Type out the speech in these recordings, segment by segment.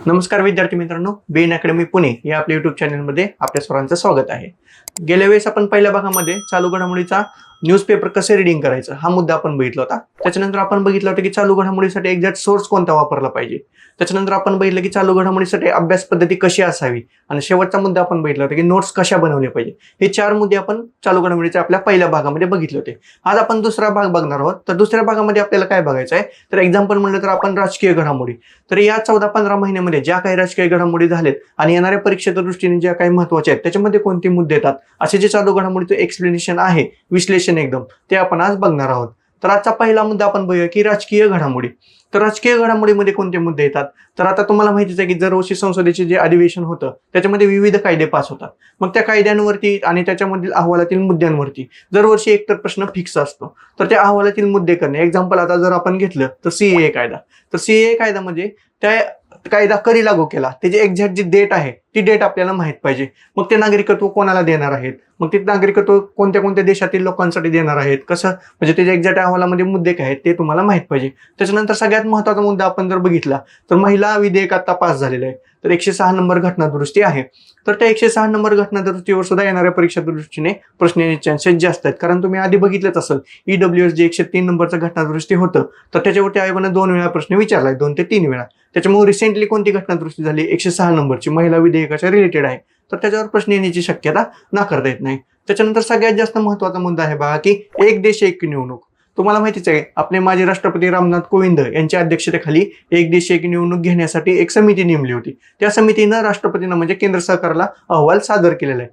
नमस्कार विद्यार्थी मित्रांनो, बीएन अकॅडमी पुणे या आपल्या युट्यूब चॅनलमध्ये आपल्या सर्वांचं स्वागत आहे. गेल्या वेळेस आपण पहिल्या भागामध्ये चालू घडामोडीचा न्यूजपेपर कसे रीडिंग करायचं हा मुद्दा आपण बघितला होता. त्याच्यानंतर आपण बघितलं होतं की चालू घडामोडीसाठी एक्झॅक्ट सोर्स कोणता वापरला पाहिजे. त्याच्यानंतर आपण बघितलं की चालू घडामोडीसाठी अभ्यास पद्धती कशी असावी आणि शेवटचा मुद्दा आपण बघितला होता की नोट्स कशा बनवल्या पाहिजे. हे 4 मुद्दे आपण चालू घडामोडीच्या आपल्या पहिल्या भागामध्ये बघितले होते. आज आपण दुसरा भाग बघणार आहोत. तर दुसऱ्या भागामध्ये आपल्याला काय बघायचं आहे, तर एक्झाम्पल म्हणलं तर आपण राजकीय घडामोडी. तर या 14-15 महिन्यामध्ये ज्या काही राजकीय घडामोडी झालेत आणि येणाऱ्या परीक्षेच्या दृष्टीने ज्या काही महत्त्वाच्या आहेत त्याच्यामध्ये कोणते मुद्दे येतात, असे जे चालू घडामोडीचं एक्सप्लेनेशन आहे, विश्लेषण एकदम, ते आपण आज बघणार आहोत. तर आजचा पहिला मुद्दा आपण बघूया की राजकीय घडामोडी. तर राजकीय घडामोडीमध्ये कोणते मुद्दे येतात, तर आता तुम्हाला माहितीच आहे की दरवर्षी संसदेचे जे अधिवेशन होतं त्याच्यामध्ये विविध कायदे पास होतात. मग त्या कायद्यांवरती आणि त्याच्यामधील अहवालातील मुद्द्यांवरती दरवर्षी एकतर प्रश्न फिक्स असतो. तर त्या अहवालातील मुद्दे करणे, एक्झाम्पल आता जर आपण घेतलं तर सीएए कायदा. तर सीएए कायद्यामध्ये त्या कायदा कधी लागू केला, त्याची एक्झॅक्ट जी डेट आहे ती डेट आपल्याला माहित पाहिजे. मग ते नागरिकत्व कोणाला देणार आहेत, मग ते नागरिकत्व कोणत्या कोणत्या देशातील लोकांसाठी देणार आहेत, कसं म्हणजे त्याच्या एक्झॅक्ट अहवालामध्ये मुद्दे काय आहेत ते तुम्हाला माहित पाहिजे. त्याच्यानंतर सगळ्यात महत्त्वाचा मुद्दा आपण जर बघितला तर महिला विधेयक आता पास झालेलं आहे. तर 106 नंबर घटना दुरुस्ती आहे. तर त्या 106 नंबर घटना दुरुस्तीवर सुद्धा येणाऱ्या परीक्षेच्या दृष्टीने प्रश्न येण्याचे चान्सेस जास्त आहेत. कारण तुम्ही आधी बघितलंच असेल, ईडब्ल्यूएस जे 103 नंबरचं घटना दुरुस्ती होतं तर त्याच्यावरती आयोगाने 2 वेळा प्रश्न विचारलाय, 2 ते 3 वेळा. त्याच्यामुळे रिसेंटली कोणती घटना दुरुस्ती झाली, 106 नंबरची, महिला विधेयकाच्या रिलेटेड आहे. तर त्याच्यावर प्रश्न येण्याची शक्यता नाकारता येत नाही. त्याच्यानंतर सगळ्यात जास्त महत्त्वाचा मुद्दा आहे बघा की एक देश एक निवडणूक. तुम्हाला माहितीच आहे, आपले माजी राष्ट्रपती रामनाथ कोविंद यांच्या अध्यक्षतेखाली एक देश एक निवडणूक घेण्यासाठी एक समिती नेमली होती. त्या समितीनं राष्ट्रपतींना म्हणजे केंद्र सरकारला अहवाल सादर केलेला आहे.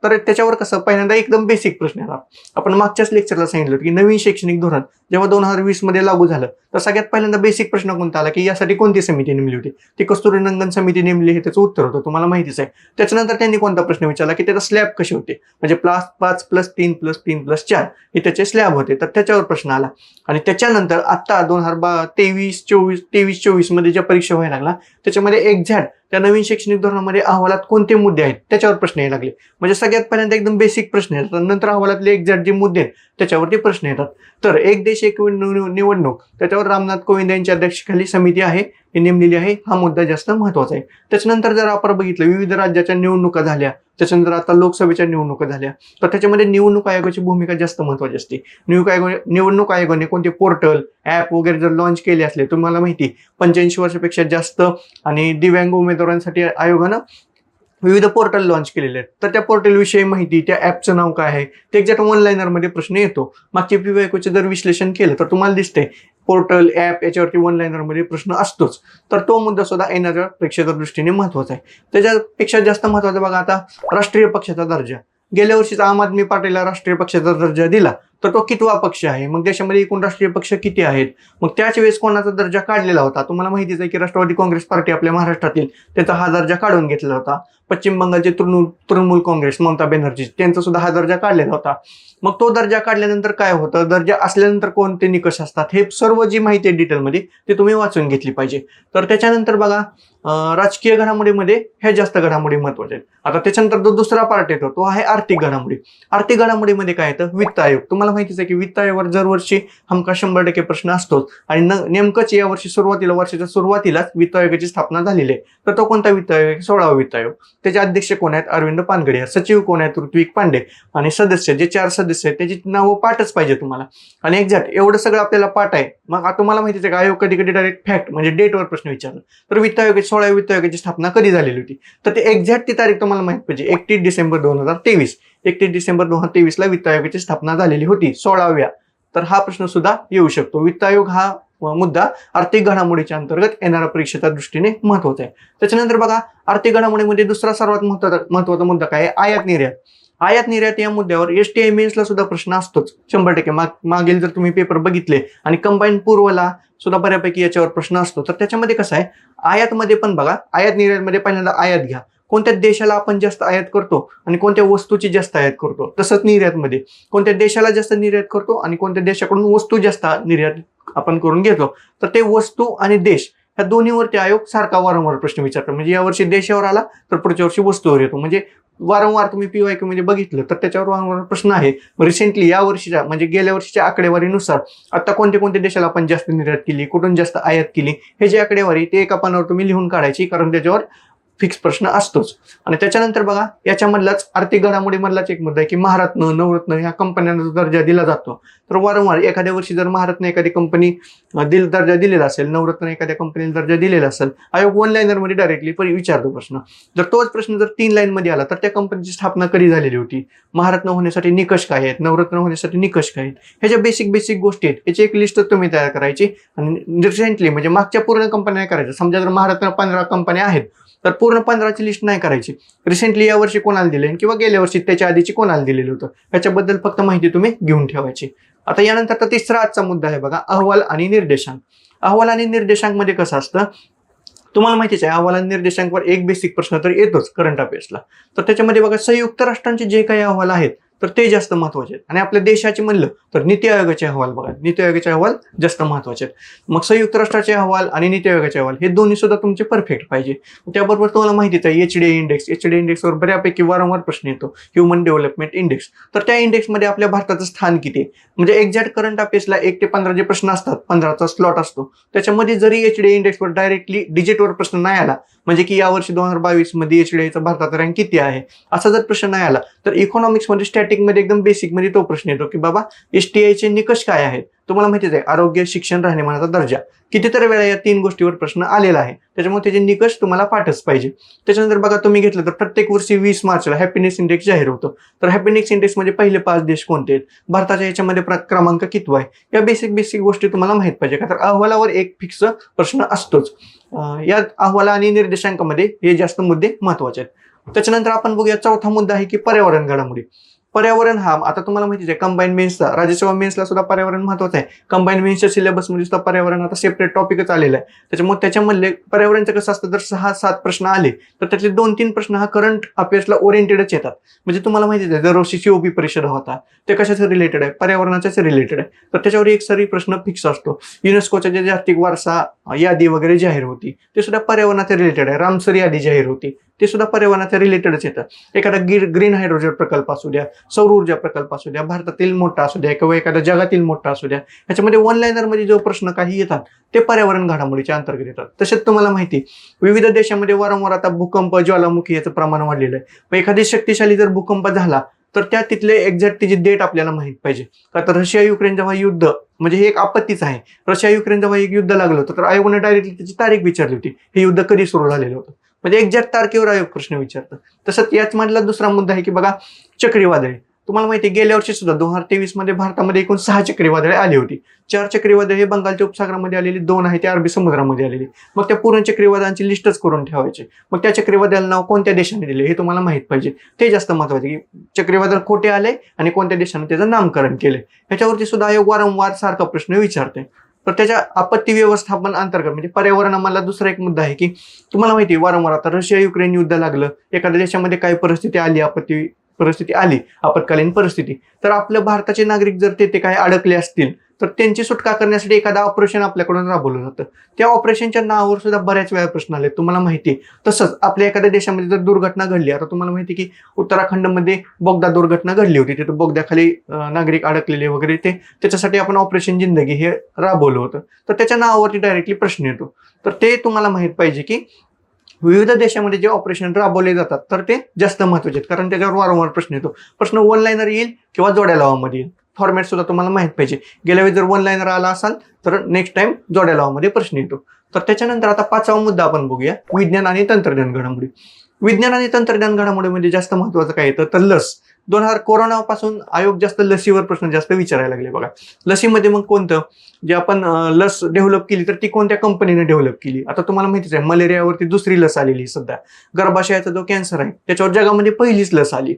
तर त्याच्यावर कसं पहिल्यांदा एकदम बेसिक प्रश्न आहे. आपण मागच्याच लेक्चरला सांगितलं की नवीन शैक्षणिक धोरण जेव्हा 2020 मध्ये लागू झालं तर सगळ्यात पहिल्यांदा बेसिक प्रश्न कोणता आला की यासाठी कोणती समिती नेमली होती. ती कस्तुरीरंगन समिती नेमली, हे त्याचं उत्तर होतं, तुम्हाला माहितीच आहे. त्याच्यानंतर त्यांनी कोणता प्रश्न विचारला की त्याचा स्लॅब कसे होते, म्हणजे 5+3+3+4 हे त्याचे स्लॅब होते. तर त्याच्यावर प्रश्न आला. आणि त्याच्यानंतर आता 2023-24 मध्ये ज्या परीक्षा व्हायला लागला त्याच्यामध्ये एक्झॅक्ट त्या नवीन शैक्षणिक धोरणामध्ये अहवालात कोणते मुद्दे आहेत त्याच्यावर प्रश्न यायला लागले. म्हणजे सगळ्यात पहिल्यांदा एकदम बेसिक प्रश्न येतात, नंतर अहवालातले एक्झॅक्ट जे मुद्दे आहेत त्याच्यावरती प्रश्न येतात. तर एक देश एक निवडणूक, त्याच्यावर रामनाथ कोविंद यांच्या अध्यक्षतेखाली समिती आहे, ही नेमलेली आहे. हा मुद्दा जास्त महत्वाचा आहे. त्याच्यानंतर जर आपण बघितलं विविध राज्याच्या निवडणुका झाल्या, त्याच्यानंतर आता लोकसभेच्या निवडणुका झाल्या, तर त्याच्यामध्ये निवडणूक आयोगाची भूमिका जास्त महत्वाची असते. निवडणूक आयोगाने कोणते पोर्टल, ऍप वगैरे जर लॉन्च केले असले, तुम्हाला माहिती 85 वर्षापेक्षा जास्त आणि दिव्यांग उमेदवारांसाठी आयोगानं विविध पोर्टल लॉन्च केलेले आहेत. तर त्या पोर्टल विषयी माहिती, त्या ऍपचं नाव काय आहे ते एक्झॅक्ट वन लाइनर मध्ये प्रश्न येतो. मागच्या पीवायक्यूचे जर विश्लेषण केलं तर तुम्हाला दिसते पोर्टल, ऍप याच्यावरती वन लाइनर मध्ये प्रश्न असतोच. तर तो मुद्दा सुद्धा येणाऱ्या परीक्षेच्या दृष्टीने महत्वाचा आहे. त्याच्यापेक्षा जास्त महत्वाचं बघा आता राष्ट्रीय पक्षाचा दर्जा. गेल्या वर्षीच आम आदमी पार्टीला राष्ट्रीय पक्षाचा दर्जा दिला, तर तो कितवा पक्ष आहे, मग देशामध्ये एकूण राष्ट्रीय पक्ष किती आहेत, मग त्याच वेळेस कोणाचा दर्जा काढलेला होता. तुम्हाला माहितीच आहे की राष्ट्रवादी काँग्रेस पार्टी आपल्या महाराष्ट्रातील त्याचा हा दर्जा काढून घेतलेला होता. पश्चिम बंगालचे तृणमूल काँग्रेस, ममता बॅनर्जी, त्यांचा सुद्धा हा दर्जा काढलेला होता. मग तो दर्जा काढल्यानंतर काय होतं, दर्जा असल्यानंतर कोणते निकष असतात, हे सर्व जी माहिती आहे डिटेलमध्ये ते तुम्ही वाचून घेतली पाहिजे. तर त्याच्यानंतर बघा राजकीय घडामोडीमध्ये ह्या जास्त घडामोडी महत्वाच्या आहेत. आता त्याच्यानंतर जो दुसरा पार्ट येतो तो आहे आर्थिक घडामोडी. आर्थिक घडामोडीमध्ये काय येतं, वित्त आयोग. तुम्हाला माहितीच आहे की वित्त आयोगावर दरवर्षी हमका 100% प्रश्न असतोच. आणि नेमकंच या वर्षी वर्षाच्या सुरुवातीलाच वित्त आयोगाची स्थापना झालेली आहे. तर तो कोणता वित्त आयोग, 16वा वित्त आयोग. त्याचे अध्यक्ष कोण आहेत, अरविंद पानगडिया. सचिव कोण आहेत, ऋत्विक पांडे. आणि सदस्य जे 4 सदस्य आहेत त्याची नावं पाठच पाहिजे तुम्हाला. आणि एक्झॅक्ट एवढं सगळं आपल्याला पाठ आहे. मग आता तुम्हाला माहितीच आहे का, आयोग कधी कधी डायरेक्ट फॅक्ट म्हणजे डेटवर प्रश्न विचारला. तर वित्त आयोगाची 16व्या वित्त आयोगाची स्थापना कधी झालेली होती, तर ते एक्झॅक्ट ती तारीख तुम्हाला माहित पाहिजे. 31 डिसेंबर 2023. 31 डिसेंबर 2023 ला वित्त आयोगाची स्थापना झालेली होती, 16व्या. तर हा प्रश्न सुद्धा येऊ शकतो. वित्त आयोग हा मुद्दा आर्थिक घडामोडीच्या अंतर्गत येणाऱ्या परीक्षेच्या दृष्टीने महत्वाचा आहे. त्याच्यानंतर बघा आर्थिक घडामोडीमध्ये दुसरा सर्वात महत्वाचा मुद्दा काय आहे, आयात निर्यात. आयात निर्यात या मुद्द्यावर एसटीआय मेन्सला सुद्धा प्रश्न असतोच 100%. मागील जर तुम्ही पेपर बघितले आणि कंबाईन पूर्वला सुद्धा बऱ्यापैकी याच्यावर प्रश्न असतो. तर त्याच्यामध्ये कसं आहे, आयातमध्ये पण बघा, आयात निर्यातमध्ये पहिल्यांदा आयात घ्या, कोणत्या देशाला आपण जास्त आयात करतो आणि कोणत्या वस्तूची जास्त आयात करतो. तसंच निर्यातमध्ये कोणत्या देशाला जास्त निर्यात करतो आणि कोणत्या देशाकडून वस्तू जास्त निर्यात आपण करून घेतो. तर ते वस्तू आणि देश ह्या दोन्हीवरती आयोग सारखा वारंवार प्रश्न विचारतो. म्हणजे यावर्षी देशावर आला तर पुढच्या वर्षी वस्तूवर येतो. म्हणजे वारंवार तुम्ही PYQ मध्ये बघितलं तर त्याच्यावर वारंवार प्रश्न आहे. रिसेंटली या वर्षीच्या म्हणजे गेल्या वर्षीच्या आकडेवारीनुसार आता कोणत्या कोणत्या देशाला आपण जास्त निर्यात केली, कुठून जास्त आयात केली, हे जे आकडेवारी ते एका पानावर तुम्ही लिहून काढायची, कारण त्याच्यावर फिक्स प्रश्न असतोच. आणि त्याच्यानंतर बघा याच्यामधलाच आर्थिक घडामोडीमधलाच एक मुद्दा आहे की महारत्न, नवरत्न ह्या कंपन्यांना जो दर्जा दिला जातो, तर वारंवार एखाद्या वर्षी जर महारत्न एखादी कंपनी दर्जा दिलेला असेल, नवरत्न एखाद्या कंपनीला दर्जा दिलेला असेल, आयोग 1 लाईनरमध्ये डायरेक्टली विचारतो प्रश्न. जर तोच प्रश्न जर 3 लाईन मध्ये आला तर त्या कंपनीची स्थापना कधी झालेली होती, महारत्न होण्यासाठी निकष काय आहेत, नवरत्न होण्यासाठी निकष काय आहेत, ह्याच्या बेसिक गोष्टी आहेत. याची एक लिस्ट तुम्ही तयार करायची आणि रिसेंटली म्हणजे मागच्या पूर्ण कंपन्या करायच्या. समजा जर महारत्न 15 कंपन्या आहेत तर पूर्ण 15ची लिस्ट नाही करायची. रिसेंटली या वर्षी कोणाला दिले किंवा गेल्या वर्षी त्याच्या आधीची कोणाला दिलेलं होतं ह्याच्याबद्दल फक्त माहिती तुम्ही घेऊन ठेवायची. आता यानंतर तर तिसरा आजचा मुद्दा आहे बघा, अहवाल आणि निर्देशांक. अहवाल आणि निर्देशांक मध्ये कसं असतं तुम्हाला माहितीच आहे, अहवाल आणि निर्देशांकवर एक बेसिक प्रश्न तर येतोच करंट अफेअर्सला. तर त्याच्यामध्ये बघा संयुक्त राष्ट्रांचे जे काही अहवाल आहेत तर ते जास्त महत्वाचे आहेत. आणि आपल्या देशाचे म्हणलं तर नीती आयोगाचे अहवाल बघा, नीती आयोगाचे अहवाल जास्त महत्वाचे आहेत. मग संयुक्त राष्ट्राचे अहवाल आणि नीती आयोगाचे अहवाल हे दोन्ही सुद्धा तुमचे परफेक्ट पाहिजे. त्याबरोबर तुम्हाला माहितीच आहे HDI इंडेक्स, HDI इंडेक्सवर बऱ्यापैकी वारंवार प्रश्न येतो, ह्युमन डेव्हलपमेंट इंडेक्स. तर त्या इंडेक्समध्ये आपल्या भारताचं स्थान किती आहे, म्हणजे एक्झॅक्ट करंट अफेअर्सला 1 ते 15 जे प्रश्न असतात, 15चा स्लॉट असतो, त्याच्यामध्ये जरी HDI इंडेक्सवर डायरेक्टली डिजिटवर प्रश्न नाही आला, म्हणजे की यावर्षी 2022 मध्ये HDIचा भारतात रँक किती आहे असा जर प्रश्न नाही आला, तर इकॉनॉमिक्समध्ये स्टॅटिक मध्ये एकदम बेसिक मध्ये तो प्रश्न येतो की बाबा STIचे निकष काय आहेत. तुम्हाला माहितीच आहे आरोग्य, शिक्षण, राहणीमानाचा दर्जा, कितीतरी वेळा या 3 गोष्टीवर प्रश्न आलेला आहे. त्याच्यामुळे त्याचे निकष तुम्हाला पाठच पाहिजे. त्याच्यानंतर बघा तुम्ही घेतलं तर प्रत्येक वर्षी 20 मार्चला हॅपीनेस इंडेक्स जाहीर होतो. तर हॅपीनेस इंडेक्स म्हणजे पहिले 5 देश कोणते आहेत, भारताच्या याच्यामध्ये क्रमांक किती आहे, या बेसिक गोष्टी तुम्हाला माहित पाहिजे. का तर अहवालावर एक फिक्स प्रश्न असतोच. या अहवाल आणि निर्देशांकामध्ये हे जास्त मुद्दे महत्वाचे आहेत. त्याच्यानंतर आपण बघूया चौथा मुद्दा आहे की पर्यावरण घडामोडी. पर्यावरण हा आता तुम्हाला माहितीच आहे कंबाईन मेन्सला, राज्यसेवा मेन्सला सुद्धा पर्यावरण महत्वाचं आहे. कंबाईन मेन्सच्या सिलेबसमध्ये सुद्धा पर्यावरण आता सेपरेट टॉपिकच आलेला आहे. त्याच्यामुळे त्याच्यामधले पर्यावरणचं कसं असतं, जर 6-7 प्रश्न आले तर त्यातले 2-3 प्रश्न हा करंट अफेअर्सला ओरिएंटेडच येतात. म्हणजे तुम्हाला माहितीच आहे दरवर्षी COP परिषद होता, ते कशाचं रिलेटेड आहे, पर्यावरणाच्याच रिलेटेड आहे. तर त्याच्यावर एक सरी प्रश्न फिक्स असतो. युनेस्कोच्या जे जागतिक वारसा यादी वगैरे जाहीर होती ते सुद्धा पर्यावरणाच्या रिलेटेड आहे. रामसर यादी जाहीर होती ते सुद्धा पर्यावरणाच्या रिलेटेडच येतं. एखादा ग्रीन हायड्रोजन प्रकल्प असू द्या, सौर ऊर्जा प्रकल्प असू द्या, भारतातील मोठा असू द्या किंवा एखाद्या जगातील मोठा असू द्या, ह्याच्यामध्ये 1 लाईनरमध्ये जो प्रश्न काही येतात ते पर्यावरण घडामोडीच्या अंतर्गत येतात. तसेच तुम्हाला माहिती विविध देशामध्ये वारंवार आता भूकंप, ज्वालामुखी याचं प्रमाण वाढलेलं आहे. मग एखादी शक्तिशाली जर भूकंप झाला तर त्या तिथले एक्झॅक्ट त्याची डेट आपल्याला माहित पाहिजे. का तर रशिया युक्रेन जेव्हा युद्ध, म्हणजे हे एक आपत्तीच आहे, रशिया युक्रेन जेव्हा एक युद्ध लागलं होतं तर आयोगाने डायरेक्टली त्याची तारीख विचारली होती, हे युद्ध कधी सुरू झालेलं होतं. म्हणजे एक्झॅक्ट तारखेवर आयोग प्रश्न विचारतं. तसंच याच मधला दुसरा मुद्दा आहे की बघा चक्रीवादळे. तुम्हाला माहिती आहे गेल्या वर्षी सुद्धा 2023 मध्ये भारतामध्ये एकूण 6 चक्रीवादळे आली होती. 4 चक्रीवादळे हे बंगालच्या उपसागरामध्ये आलेली, 2 आहे ते अरबी समुद्रामध्ये आलेली. मग त्या पूर्ण चक्रीवादळांची लिस्टच करून ठेवायची. मग त्या चक्रीवादळाला नाव कोणत्या देशाने दिले हे तुम्हाला माहित पाहिजे. ते जास्त महत्वाचे की चक्रीवादळ कोठे आले आणि कोणत्या देशाने त्याचं नामकरण केले. ह्याच्यावरती सुद्धा आयोग वारंवार सारखा प्रश्न विचारते. तर त्याच्या आपत्ती व्यवस्थापन अंतर्गत म्हणजे पर्यावरणामधला दुसरा एक मुद्दा आहे की तुम्हाला माहिती आहे वारंवार आता रशिया युक्रेन युद्ध लागलं, एखाद्या देशामध्ये काही परिस्थिती आली, परिस्थिती आली, आपत्कालीन परिस्थिती, तर आपल्या भारताचे नागरिक जर ते काही अडकले असतील तर त्यांची सुटका करण्यासाठी एखादा ऑपरेशन आपल्याकडून राबवलं जातं. त्या ऑपरेशनच्या नावावर सुद्धा बऱ्याच वेळा प्रश्न आले तुम्हाला माहिती आहे. तसंच आपल्या एखाद्या देशामध्ये जर दुर्घटना घडली, आता तुम्हाला माहिती की उत्तराखंडमध्ये बोगदा दुर्घटना घडली होती, तिथे बोगद्याखाली नागरिक अडकलेले वगैरे, ते त्याच्यासाठी आपण ऑपरेशन जिंदगी हे राबवलं होतं. तर त्याच्या नावावरती डायरेक्टली प्रश्न येतो. तर ते तुम्हाला माहित पाहिजे की विविध देशामध्ये जे ऑपरेशन राबवले जातात तर ते जास्त महत्वाचे आहेत, कारण त्याच्यावर वारंवार प्रश्न येतो. प्रश्न 1 लाईनर येईल किंवा जोड्या लावामध्ये येईल. फॉर्मॅट सुद्धा तुम्हाला माहित पाहिजे. गेल्या वेळी जर 1 लाईनर आला असाल तर नेक्स्ट टाइम जोड्या लावामध्ये प्रश्न येतो. तर त्याच्यानंतर आता 5वा मुद्दा आपण बघूया, विज्ञान आणि तंत्रज्ञान घडामोडी. विज्ञान आणि तंत्रज्ञान घडामोडीमध्ये जास्त महत्वाचं काय येतं तर लस. 2000 कोरोनापासून आयोग जास्त लसीवर प्रश्न जास्त विचारायला लागले बघा. लसीमध्ये मग कोणतं, जे आपण लस डेव्हलप केली तर ती कोणत्या कंपनीने डेव्हलप केली. आता तुम्हाला माहितीच आहे मलेरियावरती दुसरी लस आलेली सध्या. गर्भाशयाचा जो कॅन्सर आहे त्याच्यावर जगामध्ये पहिलीच लस आली.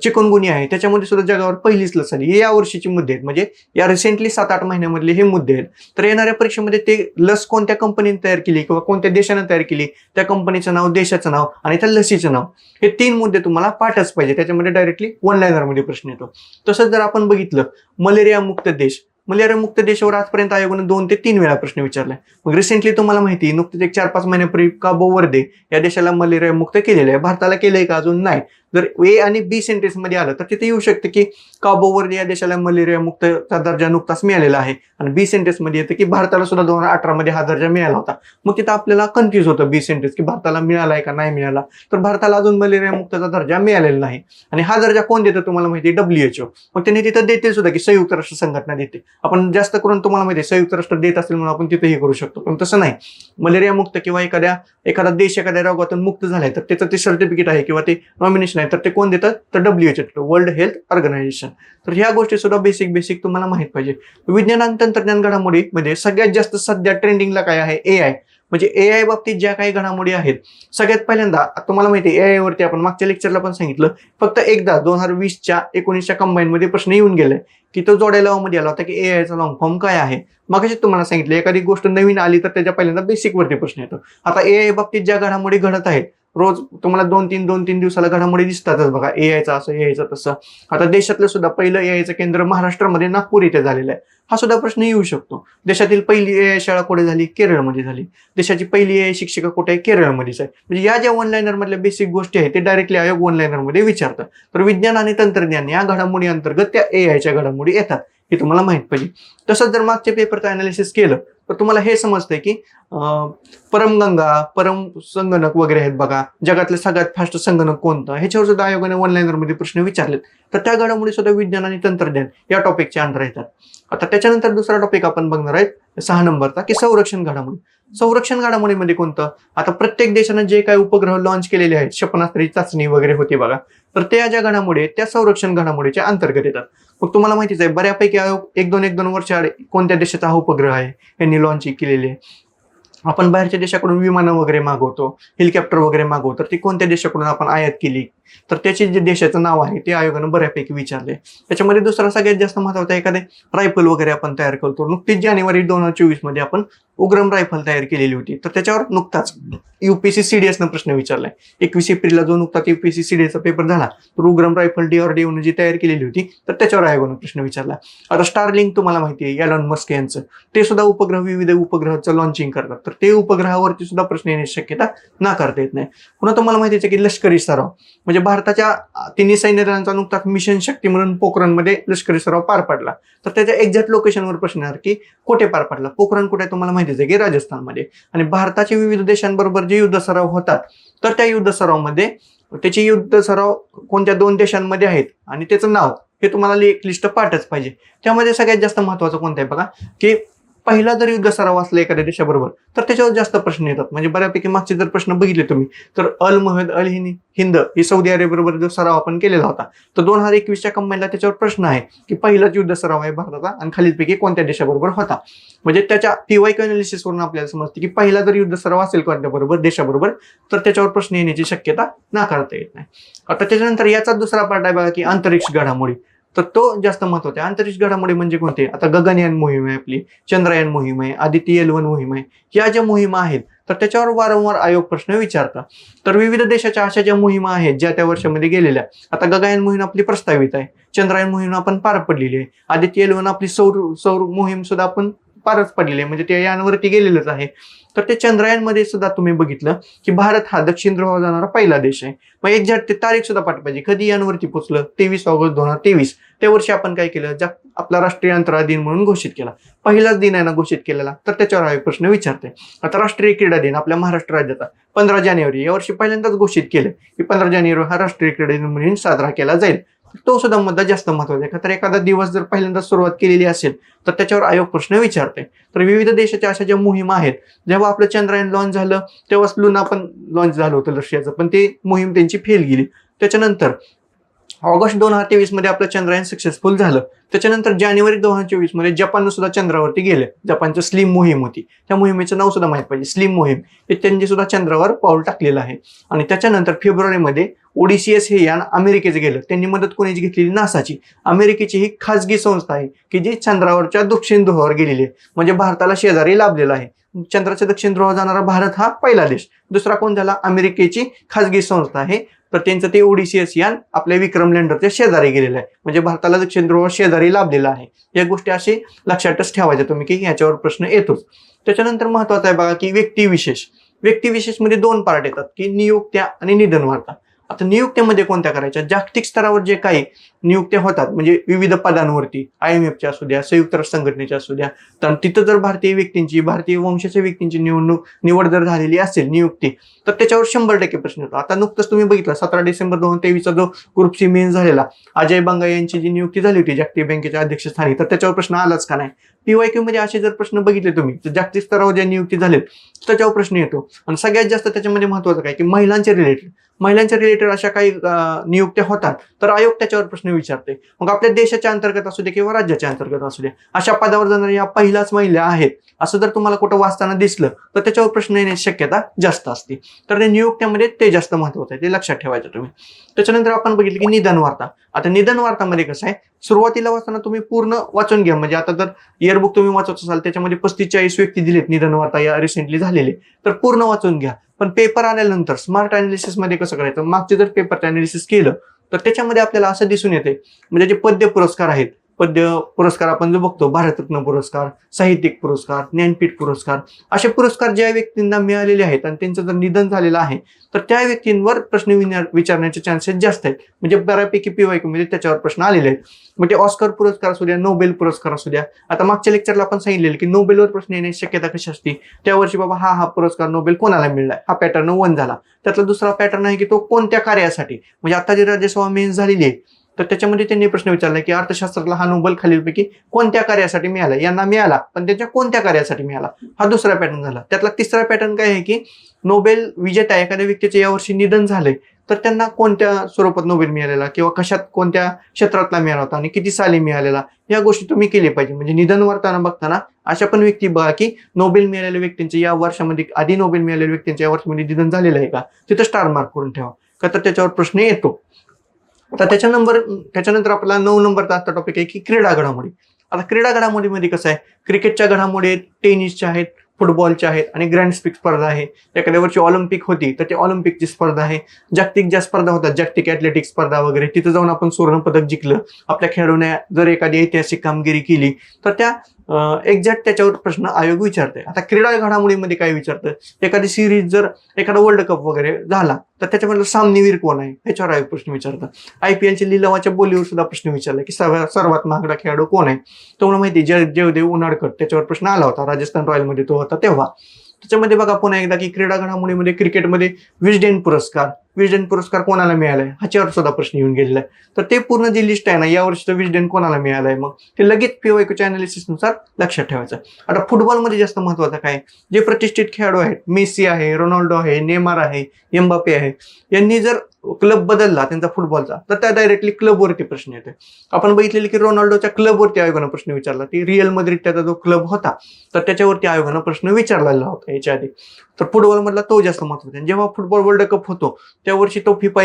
चिकनगुनिया आहे त्याच्यामध्ये सुद्धा जगावर पहिलीच लस आली. हे या वर्षीचे मुद्दे आहेत, म्हणजे या रिसेंटली 7-8 महिन्यामधले हे मुद्दे आहेत. तर येणाऱ्या परीक्षेमध्ये ते लस कोणत्या कंपनीने तयार केली किंवा कोणत्या देशाने तयार केली, त्या कंपनीचं नाव, देशाचं नाव आणि त्या लसीचं नाव, हे 3 मुद्दे तुम्हाला पाठच पाहिजे. त्याच्यामध्ये डायरेक्टली 1 लाईनर मध्ये प्रश्न येतो. तसंच जर आपण बघितलं मलेरिया मुक्त देश, मलेरिया मुक्त देशावर आजपर्यंत आयोगाने 2 ते 3 वेळा प्रश्न विचारलाय. मग रिसेंटली तुम्हाला माहिती आहे, नुकतेच एक 4-5 महिन्यापूर्वी काबो वर्दे या देशाला मलेरिया मुक्त केलेलं आहे. भारताला केलंय का? अजून नाही. जर ए आणि बी सेंटेन्स मध्ये आलं तर तिथे येऊ शकतं की काबो वर्दे या देशाला मलेरिया मुक्तचा दर्जा नुकताच मिळालेला आहे, आणि बी सेंटेन्स मध्ये येतं की भारताला सुद्धा 2018 मध्ये हा दर्जा मिळाला होता. मग तिथं आपल्याला कन्फ्युज होतं बी सेंटेन्स की भारताला मिळालाय का नाही मिळाला. तर भारताला अजून मलेरिया मुक्तचा दर्जा मिळालेला नाही, आणि हा दर्जा कोण देतं तुम्हाला माहिती आहे? WHO. मग त्यांनी तिथं देते सुद्धा की संयुक्त राष्ट्र संघटना देते. आपण जास्त करून तुम्हाला माहिती आहे संयुक्त राष्ट्र देत असेल म्हणून आपण तिथे हे करू शकतो, पण तसं नाही. मलेरिया मुक्त किंवा एखादा देश एखाद्या रोगातून मुक्त झालाय तर त्याचं ते सर्टिफिकेट आहे किंवा ते नॉमिनेशन आहे, तर ते कोण देतात? तर WHO, वर्ल्ड हेल्थ ऑर्गनायझेशन. तर ह्या गोष्टी सुद्धा बेसिक तुम्हाला माहित पाहिजे. विज्ञान आणि तंत्रज्ञान घडामोडीमध्ये सगळ्यात जास्त सध्या ट्रेंडिंगला काय आहे? AI. म्हणजे AI बाबतीत ज्या काही घडामोडी आहेत, सगळ्यात पहिल्यांदा तुम्हाला माहिती आहे AI वरती आपण मागच्या लेक्चरला पण सांगितलं, फक्त एकदा 2020च्या 19च्या कंबाईन मध्ये प्रश्न येऊन गेलाय की तो जोड्या मध्ये आला होता की AIचा लॉंग फॉर्म काय आहे. मगाशी तुम्हाला सांगितलं एखादी गोष्ट नवीन आली तर त्याच्या पहिल्यांदा बेसिक वरती प्रश्न येतो. आता AI बाबतीत ज्या घडामोडी घडत आहेत, रोज तुम्हाला 2-3 दिवसाला घडामोडी दिसतातच बघा. AIचा असं, AIचा तसं. आता देशातलं सुद्धा पहिलं AIचं केंद्र महाराष्ट्रामध्ये नागपूर इथे झालेलं आहे. हा सुद्धा प्रश्न येऊ शकतो. देशातील पहिली AI शाळा कुठे झाली? केरळमध्ये झाली. देशाची पहिली AI शिक्षिका कुठे आहे? केरळमध्येच आहे. म्हणजे या ज्या ऑनलाईनर मधल्या बेसिक गोष्टी आहेत ते डायरेक्टली आयोग ऑनलाईनर मध्ये विचारतात. तर विज्ञान आणि तंत्रज्ञान या घडामोडी अंतर्गत त्या AIच्या घडामोडी येतात, हे तुम्हाला माहित पाहिजे. तसंच जर मागच्या पेपरचं अनालिसिस केलं तर तुम्हाला हे समजतंय की परमगंगा, परम संगणक वगैरे आहेत बघा, जगातले सगळ्यात फास्ट संगणक कोणतं, ह्याच्यावर सुद्धा आयोगाने ऑनलाईनर मध्ये प्रश्न विचारलेत. तर त्या घडामोडी सुद्धा विज्ञान आणि तंत्रज्ञान या टॉपिकच्या अंडर येतात. आता त्याच्यानंतर दुसरा टॉपिक आपण बघणार आहेत 6 नंबरचा की संरक्षण घडामोडी. संरक्षण घडामोडीमध्ये कोणतं? आता प्रत्येक देशानं जे काही उपग्रह लॉन्च केलेले आहेत, क्षेपणास्त्री चाचणी वगैरे होती बघा, तर त्या ज्या घडामोडी आहेत त्या संरक्षण घडामोडीच्या अंतर्गत येतात. मग तुम्हाला माहितीच आहे बऱ्यापैकी आयोग 1-2 वर्ष कोणत्या देशाचा हा उपग्रह आहे यांनी लॉन्च केलेले आहे. आपण बाहेरच्या देशाकडून विमानं वगैरे मागवतो, हेलिकॉप्टर वगैरे मागवतो, तर ती कोणत्या देशाकडून आपण आयात केली, तर त्याचे जे देशाचं नाव आहे ते आयोगानं बऱ्यापैकी विचारले. त्याच्यामध्ये दुसरा सगळ्यात जास्त महत्वाचा एखादे रायफल वगैरे आपण तयार करतो. नुकतीच जानेवारी 2024 मध्ये आपण उग्रम रायफल तयार केलेली होती, तर त्याच्यावर नुकताच UPSC CDSनं प्रश्न विचारलाय. 21 एप्रिलला जो नुकताच UPSC CDSचा पेपर झाला, तर उग्रम रायफल DRDOने जी तयार केलेली होती तर त्याच्यावर आयोगानं प्रश्न विचारला. आता स्टारलिंक तुम्हाला माहिती आहे एलॉन मस्क यांचं, ते सुद्धा उपग्रह विविध उपग्रहाचं लॉन्चिंग करतात, तर ते उपग्रहावरती सुद्धा प्रश्न येण्याची शक्यता नाकारता येत नाही. पुन्हा तुम्हाला माहितीच आहे की लष्करी सराव, म्हणजे भारताच्या तिन्ही सैन्य दलांचा नुकताच मिशन शक्ती म्हणून पोखरणमध्ये लष्करी सराव पार पडला, तर त्याच्या एक्झॅक्ट लोकेशनवर प्रश्न येणार की कुठे पार पडला. पोखरण कुठे तुम्हाला माहितीच आहे की राजस्थानमध्ये. आणि भारताचे विविध देशांबरोबर जे युद्ध सराव होतात तर त्या युद्ध सरावमध्ये त्याचे युद्ध सराव कोणत्या 2 देशांमध्ये आहेत आणि त्याचं नाव हे तुम्हाला एक लिस्ट पाठच पाहिजे. त्यामध्ये सगळ्यात जास्त महत्वाचं कोणतं आहे बघा की पहिला जर युद्ध सराव असला एखाद्या देशाबरोबर तर त्याच्यावर जास्त प्रश्न येतात. म्हणजे बऱ्यापैकी मागचे जर प्रश्न बघितले तुम्ही तर अल मुहद अल हिंद ही सौदी अरेबियाबरोबर जो सराव आपण केलेला होता, तर 2021च्या कंबाईनला त्याच्यावर प्रश्न आहे की पहिलाच युद्ध सराव आहे भारताचा आणि खालीलपैकी कोणत्या देशाबरोबर होता. म्हणजे त्याच्या PYQ अनालिसिस वरून आपल्याला समजते की पहिला जर युद्ध सराव असेल कोणत्या बरोबर देशाबरोबर तर त्याच्यावर प्रश्न येण्याची शक्यता नाकारता येत नाही. आता त्याच्यानंतर याचा दुसरा पार्ट आहे बघा की अंतरिक्ष घडामोडी, तर तो जास्त महत्वाचा आहे. अंतरिक्ष घडामोडी म्हणजे कोणते? आता गगनयान मोहीम आहे आपली, चंद्रयान मोहीम आहे, आदित्य L1 मोहीम आहे, या ज्या मोहिमा आहेत तर त्याच्यावर वारंवार आयोग प्रश्न विचारतात. तर विविध देशाच्या अशा ज्या मोहिमा आहेत ज्या त्या वर्षामध्ये गेलेल्या, आता गगनयान मोहीम आपली प्रस्तावित आहे, चंद्रयान मोहीम आपण पार पडलेली आहे, आदित्य L1 आपली सौर मोहीम सुद्धा आपण पारच पडलेली आहे, म्हणजे ते यानवरती गेलेलंच आहे. तर ते चंद्रयान मध्ये सुद्धा तुम्ही बघितलं की भारत हा दक्षिण ध्रुवावर जाणारा पहिला देश आहे. मग एक्झॅक्ट ते तारीख सुद्धा पाठ पाहिजे कधी यानवरती पोहोचलं, 23 ऑगस्ट 2023. त्या वर्षी आपण काय केलं, आपला राष्ट्रीय अंतराळ दिन म्हणून घोषित केला. पहिलाच दिन आहे ना घोषित केलेला, तर त्याच्यावर आयोग प्रश्न विचारते. आता राष्ट्रीय क्रीडा दिन आपल्या महाराष्ट्र राज्याचा 15 जानेवारी यावर्षी पहिल्यांदाच घोषित केलं की 15 जानेवारी हा राष्ट्रीय क्रीडा दिन म्हणून साजरा केला जाईल. तो सुद्धा मुद्दा जास्त महत्वाचा आहे. तर एखादा दिवस जर पहिल्यांदा सुरुवात केलेली असेल तर त्याच्यावर आयोग प्रश्न विचारते. तर विविध देशाच्या अशा ज्या मोहिमा आहेत, जेव्हा आपलं चंद्रयान लॉन्च झालं तेव्हाच लुना पण लॉन्च झालं होतं रशियाचं, पण ते मोहीम त्यांची फेल गेली. त्याच्यानंतर ऑगस्ट 2023 मध्ये आपलं चंद्रयान सक्सेसफुल झालं. त्याच्यानंतर जानेवारी 2024 मध्ये जपाननं सुद्धा चंद्रावरती गेले. जपानचं स्लिम मोहीम होती, त्या मोहिमेचं नाव सुद्धा माहित पाहिजे, स्लिम मोहीम. हे त्यांनी सुद्धा चंद्रावर पाऊल टाकलेलं आहे. आणि त्याच्यानंतर फेब्रुवारीमध्ये ओडिसीएस हे यान अमेरिकेचं गेलं. त्यांनी मदत कोणाची घेतलेली? नासाची. अमेरिकेची ही खाजगी संस्था आहे की जी चंद्रावरच्या दक्षिण ध्रुवावर गेलेली आहे, म्हणजे भारताला शेजारी लाभलेला आहे. चंद्राच्या दक्षिण ध्रुवावर जाणारा भारत हा पहिला देश. दुसरा कोण झाला? अमेरिकेची खाजगी संस्था आहे तर त्यांचं ते ओडिसीएस यान आपल्या विक्रम लँडरच्या शेजारी गेलेलं आहे, म्हणजे भारताला दक्षिण ध्रुव शेजारी लाभलेला आहे. या गोष्टी अशी लक्षातच ठेवायच्या तुम्ही की ह्याच्यावर प्रश्न येतोच. त्याच्यानंतर महत्वाचं आहे बघा की व्यक्तिविशेष. व्यक्तिविशेषमध्ये 2 पार्ट येतात की नियुक्त्या आणि निधन वार्ता. आता नियुक्त्यामध्ये कोणत्या करायच्या, जागतिक स्तरावर जे काही नियुक्त्या होतात म्हणजे विविध पदांवरती, IMFच्या असू द्या, संयुक्त राष्ट्र संघटनेच्या असू द्या, तर तिथं जर भारतीय वंशाच्या व्यक्तींची निवड जर झालेली असेल नियुक्ती, तर त्याच्यावर 100% प्रश्न येतो. आता नुकतंच तुम्ही बघितलं 17 डिसेंबर 2023 जो ग्रुप सी मेन्स झालेला, अजय बंगा यांची जी नियुक्ती झाली होती जागतिक बँकेच्या अध्यक्षस्थानी, तर त्याच्यावर प्रश्न आलाच का नाही. PYQ मध्ये असे जर प्रश्न बघितले तुम्ही तर जागतिक स्तरावर ज्या नियुक्ती झालेत त्याच्यावर प्रश्न येतो. आणि सगळ्यात जास्त त्याच्यामध्ये महत्वाचं काय की महिलांच्या रिलेटेड अशा काही नियुक्त्या होतात तर आयोग त्याच्यावर प्रश्न विचारते. मग आपल्या देशाच्या अंतर्गत असू दे किंवा राज्याच्या अंतर्गत असू दे, अशा पदावर जाणाऱ्या या पहिल्याच महिला आहेत असं जर तुम्हाला कुठं वाचताना दिसलं तर त्याच्यावर प्रश्न येण्याची शक्यता जास्त असते. तर त्या नियुक्त्यामध्ये ते जास्त महत्वाचं आहे, ते लक्षात ठेवायचं तुम्ही. त्याच्यानंतर आपण बघितलं की निधन वार्ता. आता निधन वार्तामध्ये कसं आहे, सुरुवातीला वाचताना तुम्ही पूर्ण वाचून घ्या. म्हणजे आता जर इयरबुक तुम्ही वाचत असाल त्याच्यामध्ये 35-40 व्यक्ती दिलेत निधन वार्ता या रिसेंटली झालेले, तर पूर्ण वाचून घ्या. पण पेपर आल्यानंतर स्मार्ट अनालिसिस मध्ये कसं करायचं, मागचे जर पेपर अनालिसिस केलं तर त्याच्यामध्ये आपल्याला असं दिसून येते, म्हणजे जे पद्य पुरस्कार आहेत, पद्य पुरस्कार आपण जो बघतो, भारतरत्न पुरस्कार, साहित्यिक पुरस्कार, ज्ञानपीठ पुरस्कार, असे पुरस्कार ज्या व्यक्तींना मिळालेले आहेत आणि त्यांचं जर निधन झालेलं आहे तर त्या व्यक्तींवर प्रश्न विचारण्याचे चान्सेस जास्त आहेत. म्हणजे बऱ्यापैकी PYQ मध्ये त्याच्यावर प्रश्न आलेले आहेत. म्हणजे ऑस्कर पुरस्कार असू द्या, नोबेल पुरस्कार असू द्या. आता मागच्या लेक्चरला आपण सांगितलेलं की नोबेलवर प्रश्न येण्याची शक्यता कशी असते, त्या वर्षी बाबा हा पुरस्कार नोबेल कोणाला मिळालाय, हा पॅटर्न 1 झाला. त्यातला दुसरा पॅटर्न आहे की तो कोणत्या कार्यासाठी, म्हणजे आता जी राज्यसभा मेन्स झालेली आहे तर त्याच्यामध्ये त्यांनी प्रश्न विचारला की अर्थशास्त्रातला हा नोबेल खालीलपैकी कोणत्या कार्यासाठी मिळाला, यांना मिळाला पण त्याच्या कोणत्या कार्यासाठी मिळाला, हा दुसरा पॅटर्न झाला. त्यातला तिसरा पॅटर्न काय आहे की नोबेल विजेता एखाद्या व्यक्तीचे यावर्षी निधन झाले तर त्यांना कोणत्या स्वरूपात नोबेल मिळालेला किंवा कशात कोणत्या क्षेत्रातला मिळाला होता आणि किती साली मिळालेला, या गोष्टी तुम्ही केली पाहिजे. म्हणजे निधन वार्ताना बघताना अशा पण व्यक्ती बघा की नोबेल मिळालेल्या व्यक्तींचे या वर्षामध्ये, आधी नोबेल मिळालेल्या व्यक्तींच्या या वर्षामध्ये निधन झालेलं आहे का, तिथं स्टार मार्क करून ठेवा, का तर त्याच्यावर प्रश्न येतो. आता त्याच्यानंतर आपला 9 नंबरचा आजचा टॉपिक आहे की क्रीडा घडामोडी. आता क्रीडा घडामोडीमध्ये कसं आहे, क्रिकेटच्या घडामोडी आहेत, टेनिसच्या आहेत, फुटबॉलच्या आहेत आणि ग्रँड स्पीक स्पर्धा आहे. एखाद्या वर्षी ऑलिम्पिक होती तर ते ऑलिम्पिकची स्पर्धा आहे. जागतिक ज्या स्पर्धा होतात, जागतिक ॲथलेटिक्स स्पर्धा वगैरे, तिथं जाऊन आपण सुवर्ण पदक जिंकलं, आपल्या खेळाडूने जर एखादी ऐतिहासिक कामगिरी केली तर त्या एक्झॅक्ट त्याच्यावर प्रश्न आयोग विचारते. आता क्रीडा घडामोडीमध्ये काय विचारतं, एखादी सिरीज जर एखादा वर्ल्ड कप वगैरे झाला तर त्याच्यामधलं सामनेवीर कोण आहे ह्याच्यावर आयोग प्रश्न विचारतं. IPLच्या लिलावाच्या बोलीवर सुद्धा प्रश्न विचारला की सर्वात महागडा खेळाडू कोण आहे. तुम्हाला माहिती जयदेव उनाडकर, त्याच्यावर प्रश्न आला होता, राजस्थान रॉयलमध्ये तो होता तेव्हा. त्याच्यामध्ये बघा पुन्हा एकदा की क्रीडा घडामोडीमध्ये क्रिकेटमध्ये विस्डेन पुरस्कार कोणाला मिळालाय ह्याच्यावर सुद्धा प्रश्न येऊन गेलेला आहे. तर ते पूर्ण जी लिस्ट आहे ना, यावर्षीचं विस्डेन कोणाला मिळालंय, मग ते लगेच PYQच्या अनालिसिसनुसार लक्षात ठेवायचं. आता फुटबॉलमध्ये जास्त महत्वाचं काय, जे प्रतिष्ठित खेळाडू आहेत, मेसी आहे, रोनाल्डो आहे, नेमार आहे, एम्बापे आहे, यांनी जर क्लब बदलला त्यांचा फुटबॉलचा तर त्या डायरेक्टली क्लबवरती प्रश्न येतोय. आपण बघितलेले की रोनाल्डोच्या क्लबवरती आयोगानं प्रश्न विचारला, ती रिअल माद्रिद त्याचा जो क्लब होता तर त्याच्यावरती आयोगानं प्रश्न विचारलेला होता याच्या आधी. तर फुटबॉल मधला तो जास्त महत्वाचा. जेव्हा फुटबॉल वर्ल्ड कप होतो त्या वर्षी तो फिफा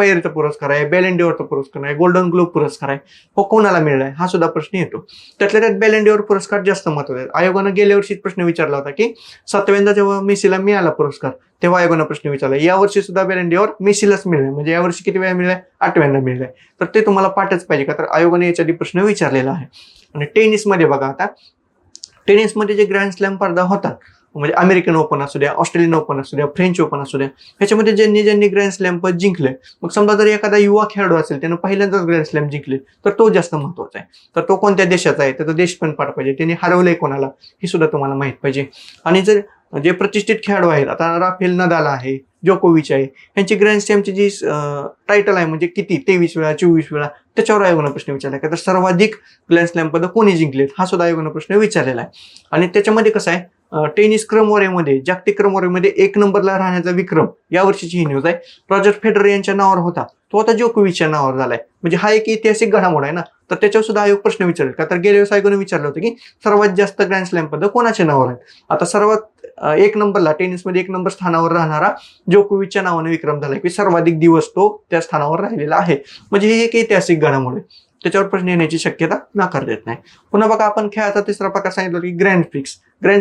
इयरचा पुरस्कार आहे, बॅलन डी'ओरचा पुरस्कार आहे, गोल्डन ग्लोब पुरस्कार आहे, हो कोणाला मिळालाय हा सुद्धा प्रश्न येतो. त्यातल्या त्यात बॅलन डी'ओर पुरस्कार जास्त महत्वाचा आहे. आयोगानं गेल्या वर्षी प्रश्न विचारला होता की 7व्यांदा जेव्हा मेसीला मिळाला पुरस्कार तेव्हा आयोगानं प्रश्न विचारला, या वर्षी सुद्धा बॅलन डी'ओर मेसीलाच मिळालाय, म्हणजे यावर्षी किती वेळा मिळालाय, 8व्यांदा मिळालाय. तर ते तुम्हाला पाठच पाहिजे का, तर आयोगाने याच्या आधी प्रश्न विचारलेला आहे. आणि टेनिसमध्ये बघा, आता टेनिसमध्ये जे ग्रँड स्लॅम स्पर्धा होतात, म्हणजे अमेरिकन ओपन असू द्या, ऑस्ट्रेलियन ओपन असू द्या, फ्रेंच ओपन असू द्या, ह्याच्यामध्ये ज्यांनी ग्रँड स्लॅम पद जिंकले, मग समजा जर एखादा युवा खेळाडू असेल त्यानं पहिल्यांदाच ग्रँड स्लॅम जिंकले तर तो जास्त महत्वाचा आहे. तर तो कोणत्या देशाचा आहे, त्याचा देश पण पाठ पाहिजे, त्यांनी हरवलंय कोणाला हे सुद्धा तुम्हाला माहित पाहिजे. आणि जर जे प्रतिष्ठित खेळाडू आहेत, आता राफेल नदाल आहे, जोकोविच आहे, यांची ग्रँड स्लॅमची जी टायटल आहे म्हणजे किती, 23 वेळा, 24 वेळा, त्याच्यावर आयोगानं प्रश्न विचारला का, तर सर्वाधिक ग्रँड स्लॅम पद कोणी जिंकलेत हा सुद्धा आयोगानं प्रश्न विचारलेला आहे. आणि त्याच्यामध्ये कसं आहे, टेनिस क्रमवारीमध्ये, जागतिक क्रमवारीमध्ये 1 नंबरला राहण्याचा विक्रम या वर्षीची ही न्यूज आहे, रॉजर फेडरर यांच्या नावावर होता, तो आता जोकोविचच्या नावावर झालाय. म्हणजे हा एक ऐतिहासिक घडामोड आहे ना, तर त्याच्यावर सुद्धा आयोग प्रश्न विचारेल का, तर गेल्या वेळेस आयोगाने विचारलं होतं की सर्वात जास्त ग्रँड स्लॅम पद कोणाच्या नावावर आहेत. आता सर्वात 1 नंबरला टेनिसमध्ये 1 नंबर स्थानावर राहणारा जोकोविचच्या नावाने विक्रम झालाय की सर्वाधिक दिवस तो त्या स्थानावर राहिलेला आहे. म्हणजे ही एक ऐतिहासिक घडामोड आहे, त्याच्यावर प्रश्न येण्याची शक्यता नाकार देत नाही. पुन्हा बघा, आपण खेळाचा तिसरा प्रकार सांगितलं की ग्रँड